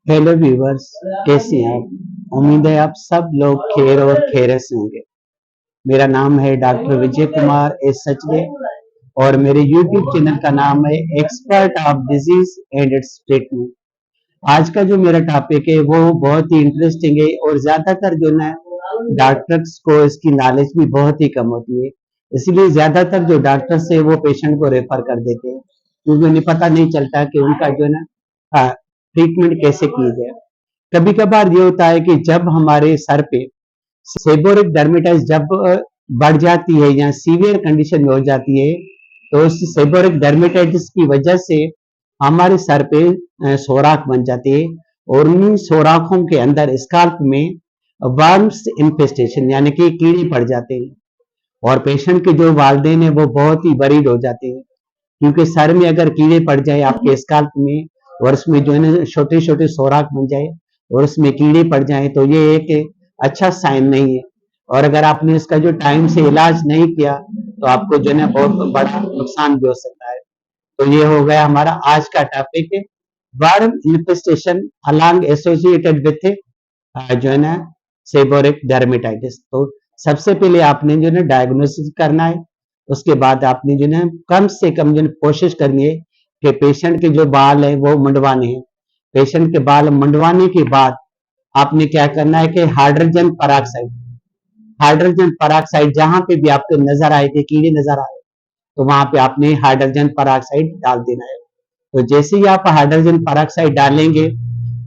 Hello viewers, कैसे हैं आप। उम्मीद है आप सब लोग खैर और खैरियत से होंगे। मेरा नाम है डॉक्टर विजय कुमार एस सचदे और मेरे यूट्यूब चैनल का नाम है expert of disease and it's treatment. आज का जो मेरा टॉपिक है वो बहुत ही इंटरेस्टिंग है और ज्यादातर जो ना डॉक्टर्स को इसकी नॉलेज भी बहुत ही कम होती है। इसलिए ज्यादातर जो डॉक्टर्स है वो पेशेंट को रेफर कर देते हैं क्योंकि उन्हें पता नहीं चलता कि उनका जो ना ट्रीटमेंट कैसे की जाए। कभी कभार ये होता है कि जब हमारे सर पे सेबोरिक डर्मेटाइटिस जब बढ़ जाती है या सीवियर कंडीशन में हो जाती है तो उस सेबोरिक डर्मेटाइटिस की वजह से हमारे सर पे सोराख बन जाती है और उन सोराखों के अंदर स्काल्प में वर्म्स इन्फेस्टेशन यानी कि कीड़े पड़ जाते हैं और पेशेंट के जो वालदेन है वो बहुत ही वरीड हो जाते हैं क्योंकि सर में अगर कीड़े पड़ जाए आपके स्काल्प में और उसमें जो है ना छोटे छोटे सोराख बन जाए और उसमें कीड़े पड़ जाए तो ये एक अच्छा साइन नहीं है। और अगर आपने इसका जो टाइम से इलाज नहीं किया तो आपको जो है ना बहुत बड़ा नुकसान भी हो सकता है। तो ये हो गया हमारा आज का टॉपिक है worm infestation along associated with जो है ना सेबोरिक डर्मेटाइटिस। तो सबसे पहले आपने जो है डायग्नोसिस करना है। उसके बाद आपने जो है कम से कम जो कोशिश करनी है कि पेशेंट के जो बाल है वो मंडवाने हैं। पेशेंट के बाल मंडवाने के बाद आपने क्या करना है कि हाइड्रोजन पराक्साइड जहां पे भी आपको नजर आए थे कीड़े नजर आए तो वहां पे आपने हाइड्रोजन पराक्साइड डाल देना है। तो जैसे ही आप हाइड्रोजन पराक्साइड डालेंगे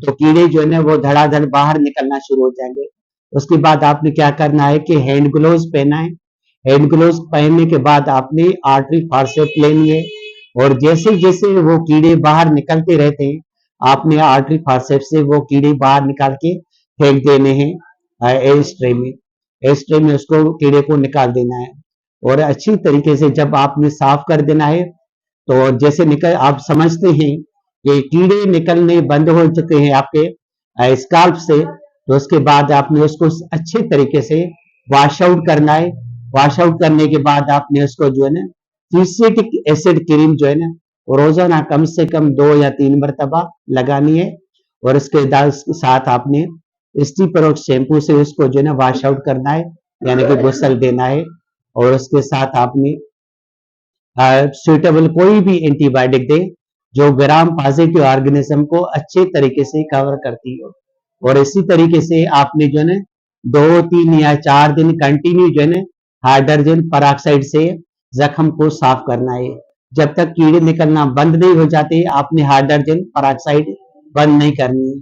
तो कीड़े जो है ना वो धड़ाधड़ बाहर निकलना शुरू हो जाएंगे। उसके बाद आपने क्या करना है कि हैंड ग्लोव्स पहना है। हैंड ग्लोव्स पहनने के बाद आपने आर्टरी फॉरसेप लेनी है और जैसे जैसे वो कीड़े बाहर निकलते रहते हैं आपने आर्टरी फॉरसेप से वो कीड़े बाहर निकाल के फेंक देने हैं एस्ट्रे में। एस्ट्रे में उसको कीड़े को निकाल देना है और अच्छी तरीके से जब आपने साफ कर देना है तो जैसे निकल आप समझते हैं कि कीड़े निकलने बंद हो चुके हैं आपके स्काल्प से तो उसके बाद आपने उसको अच्छे तरीके से वॉश आउट करना है। वॉश आउट करने के बाद आपने उसको जो है ना फिसिटिक एसिड क्रीम जो है ना रोजाना कम से कम 2 या 3 मरतबा लगानी है और इसके साथ आपने स्टीपरोक्स शैम्पू से उसको जो है ना वॉश आउट करना है यानी कि गुसल देना है। और उसके साथ आपने सुइटेबल कोई भी एंटीबायोटिक दे जो ग्राम पॉजिटिव ऑर्गेनिज्म को अच्छे तरीके से कवर करती हो। और इसी तरीके से आपने जो है ना 2, 3 या 4 दिन कंटिन्यू जो है ना हाइड्रोजन पराक्साइड से जख्म को साफ करना है। जब तक कीड़े निकलना बंद नहीं हो जाते आपने हाइड्रोजन पराक्साइड बंद नहीं करनी है।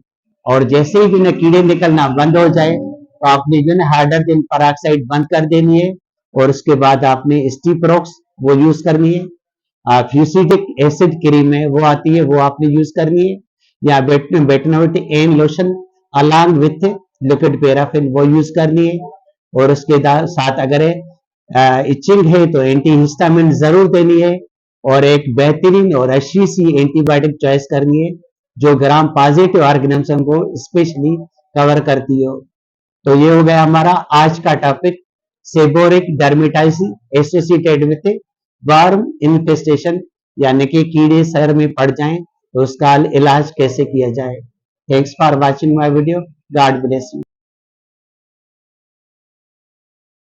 और जैसे ही जो है कीड़े निकलना बंद हो जाए तो आपने जो है हाइड्रोजन पराक्साइड बंद कर देनी है और उसके बाद आपने स्टीपरोक्स वो यूज करनी है। फ्यूसिटिक एसिड क्रीम है वो आती है वो आपने यूज करनी है या Betnovate N lotion along with liquid paraffin वो यूज करनी है। और उसके साथ अगर इचिंग है तो एंटी हिस्टामिन जरूर देनी है और एक बेहतरीन और अच्छी सी एंटीबायोटिक चॉइस करनी है जो ग्राम पॉजिटिव ऑर्गेनिज्म को स्पेशली कवर करती हो। तो ये हो गया हमारा आज का topic seborrheic dermatitis associated with worm infestation यानी कि कीड़े सर में पड़ जाएं तो उसका इलाज कैसे किया जाए। Thanks for watching my video. God bless you.